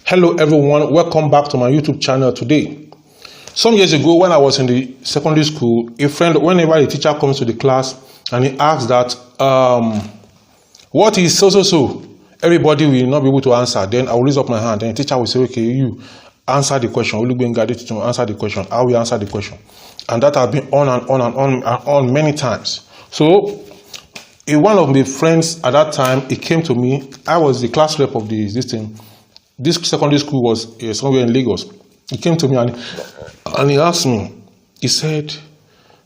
Hello everyone, welcome back to my YouTube channel today. Some years ago when I was in the secondary school, a friend, whenever a teacher comes to the class and he asks that, what is so? Everybody will not be able to answer. Then I will raise up my hand and the teacher will say, okay, you answer the question. Answer the question. I will answer the question. And that has been on and on many times. So, one of my friends at that time, he came to me. I was the class rep of this thing. This secondary school was somewhere in Lagos. He came to me and he asked me, he said,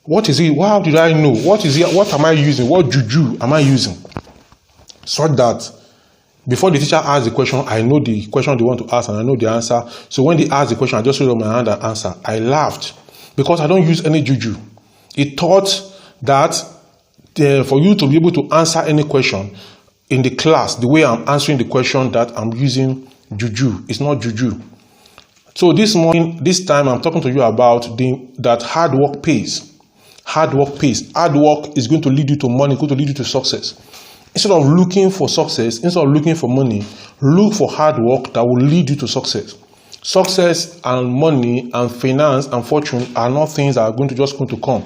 what is it? How did I know? What is it? What am I using? What juju am I using? So that before the teacher asks the question, I know the question they want to ask and I know the answer. So when they ask the question, I just raise up my hand and answer. I laughed because I don't use any juju. He thought that for you to be able to answer any question in the class, the way I'm answering the question, that I'm using juju. It's not juju. So this time I'm talking to you about that hard work pays. Hard work pays. Hard work is going to lead you to money, going to lead you to success. Instead of looking for success, instead of looking for money, look for hard work that will lead you to success. Success and money and finance and fortune are not things that are going to come.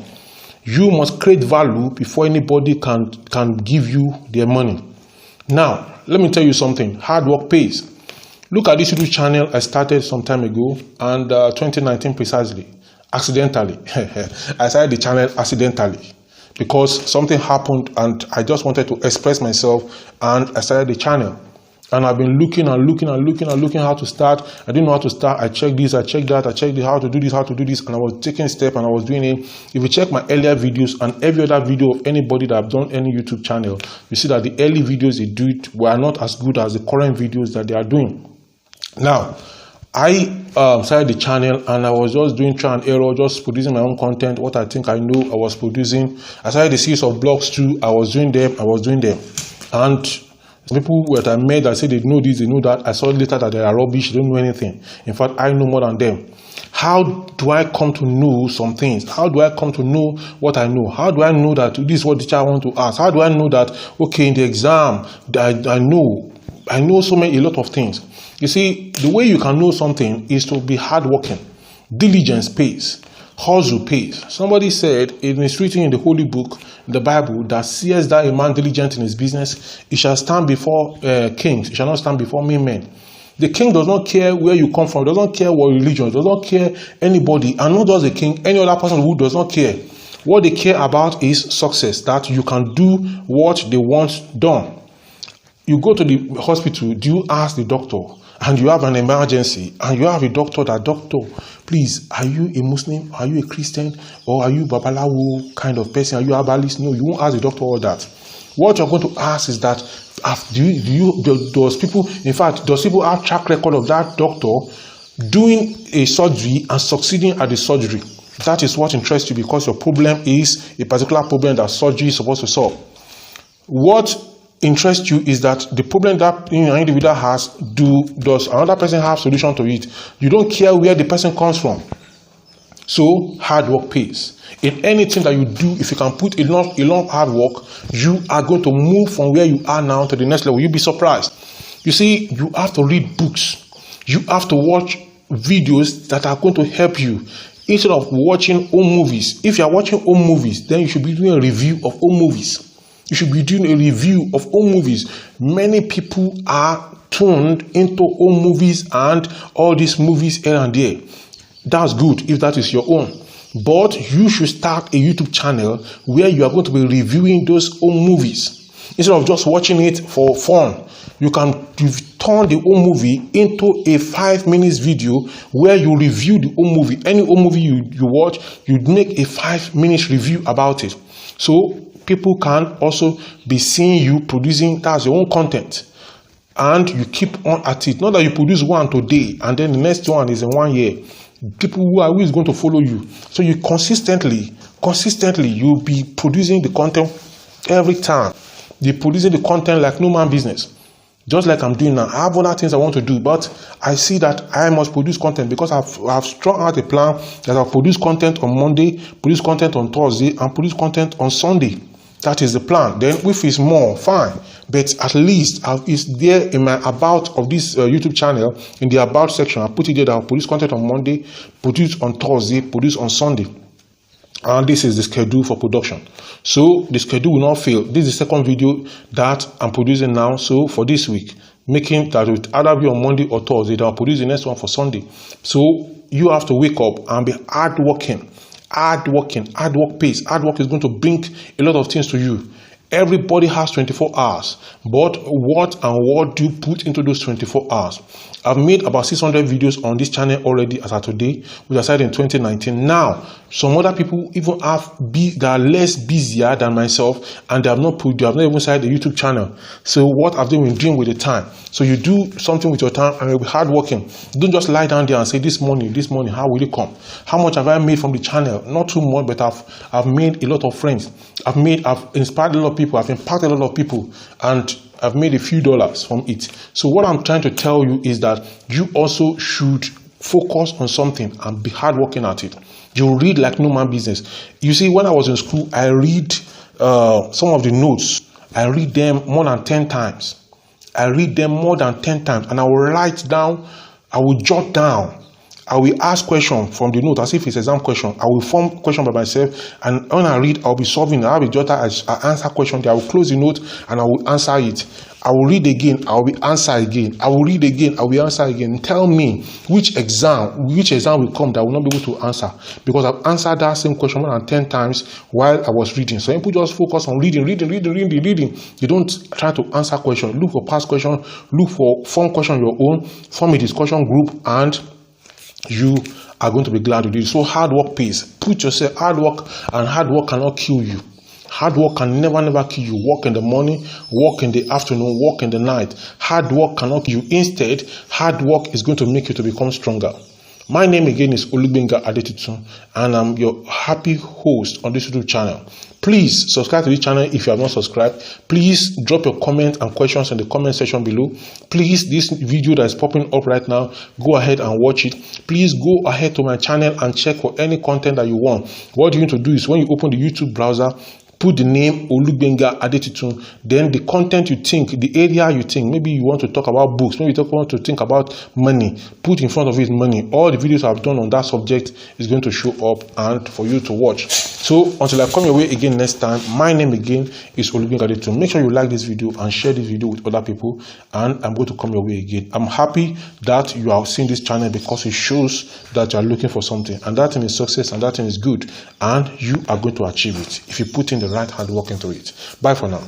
You must create value before anybody can give you their money. Now, let me tell you something. Hard work pays. Look at this YouTube channel I started some time ago, and 2019 precisely, accidentally. I started the channel accidentally because something happened and I just wanted to express myself and I started the channel. And I've been looking how to start. I didn't know how to start. I checked this, I checked that, I checked how to do this, and I was taking steps and I was doing it. If you check my earlier videos and every other video of anybody that have done any YouTube channel, you see that the early videos they do it were not as good as the current videos that they are doing. Now, I started the channel and I was just doing trial and error, just producing my own content, what I think I know I was producing. I started the series of blogs too. I was doing them. And people that I met that said they know this, they know that. I saw later that they are rubbish, they don't know anything. In fact, I know more than them. How do I come to know some things? How do I come to know what I know? How do I know that this is what the teacher want to ask? How do I know that, okay, in the exam, I know a lot of things. You see, the way you can know something is to be hardworking. Diligence pays. Hustle pays. Somebody said, it is written in the Holy Book, the Bible, that seest thou a man diligent in his business, he shall stand before kings, he shall not stand before men. The king does not care where you come from, does not care what religion, does not care anybody, and not just the king, any other person who does not care. What they care about is success, that you can do what they want done. You go to the hospital, do you ask the doctor, and you have an emergency, and you have a doctor, please, are you a Muslim, are you a Christian, or are you Babalawo kind of person, are you Abalis? No, you won't ask the doctor all that. What you're going to ask is that, does people have track record of that doctor doing a surgery and succeeding at the surgery? That is what interests you, because your problem is a particular problem that surgery is supposed to solve. What interests you is that the problem that an individual has, does another person have solution to it? You don't care where the person comes from. So hard work pays. In anything that you do, if you can put enough hard work, you are going to move from where you are now to the next level. You'll be surprised. You see, you have to read books. You have to watch videos that are going to help you instead of watching old movies. If you are watching old movies, then you should be doing a review of old movies. You should be doing a review of old movies. Many people are tuned into old movies and all these movies here and there. That's good if that is your own. But you should start a YouTube channel where you are going to be reviewing those old movies. Instead of just watching it for fun, you can turn the old movie into a 5-minute video where you review the old movie. Any old movie you watch, you make a 5-minute review about it. So people can also be seeing you producing, that's your own content. And you keep on at it. Not that you produce one today and then the next one is in 1 year. People who is going to follow you. So you consistently, you'll be producing the content every time. You're producing the content like no man business. Just like I'm doing now. I have other things I want to do, but I see that I must produce content because I've strung out a plan that I'll produce content on Monday, produce content on Thursday, and produce content on Sunday. That is the plan. Then if it's more, fine. But at least it's there in my about of this YouTube channel, in the about section. I put it there that I'll produce content on Monday, produce on Thursday, produce on Sunday. And this is the schedule for production. So the schedule will not fail. This is the second video that I'm producing now. So for this week, making that it either be on Monday or Thursday, I'll produce the next one for Sunday. So you have to wake up and be hardworking. Hard work pays. Hard work is going to bring a lot of things to you. Everybody has 24 hours, but what do you put into those 24 hours? I've made about 600 videos on this channel already as of today, which I started in 2019. Now, some other people even they are less busier than myself, and they have not even started the YouTube channel. So what have they been doing with the time? So you do something with your time and you'll be hardworking. Don't just lie down there and say, this money, how will it come? How much have I made from the channel? Not too much, but I've made a lot of friends. I've inspired a lot of people. I've impacted a lot of people, and I've made a few dollars from it. So what I'm trying to tell you is that you also should focus on something and be hardworking at it. You read like no man business. You see, when I was in school, I read some of the notes. I read them more than 10 times. And I will write down, I will jot down, I will ask questions from the note as if it's exam question. I will form question by myself, and when I read, I'll be solving. I'll be jotting, I answer question. I will close the note and I will answer it. I will read again, I will answer again. I will read again, I will answer again. Tell me which exam will come that I will not be able to answer, because I've answered that same question more than 10 times while I was reading. So people just focus on reading. You don't try to answer question. Look for past question. Look for form question your own. Form a discussion group, and you are going to be glad to do it. So hard work pays. Put yourself hard work, and hard work cannot kill you. Hard work can never kill you. Work in the morning, work in the afternoon, work in the night. Hard work cannot kill you. Instead, hard work is going to make you to become stronger. My name again is Olubenga Adetitun, and I'm your happy host on this YouTube channel. Please subscribe to this channel if you have not subscribed. Please drop your comments and questions in the comment section below. Please, this video that is popping up right now, go ahead and watch it. Please go ahead to my channel and check for any content that you want. What you need to do is, when you open the YouTube browser, put the name Olubenga Adetitun, then the content you think, the area you think, maybe you want to talk about books, maybe you want to think about money, put in front of it money. All the videos I've done on that subject is going to show up and for you to watch. So until I come your way again next time, my name again is Olubenga Adetitun. Make sure you like this video and share this video with other people, and I'm going to come your way again. I'm happy that you are seeing this channel, because it shows that you are looking for something, and that thing is success, and that thing is good, and you are going to achieve it if you put in the right hard work into it. Bye for now.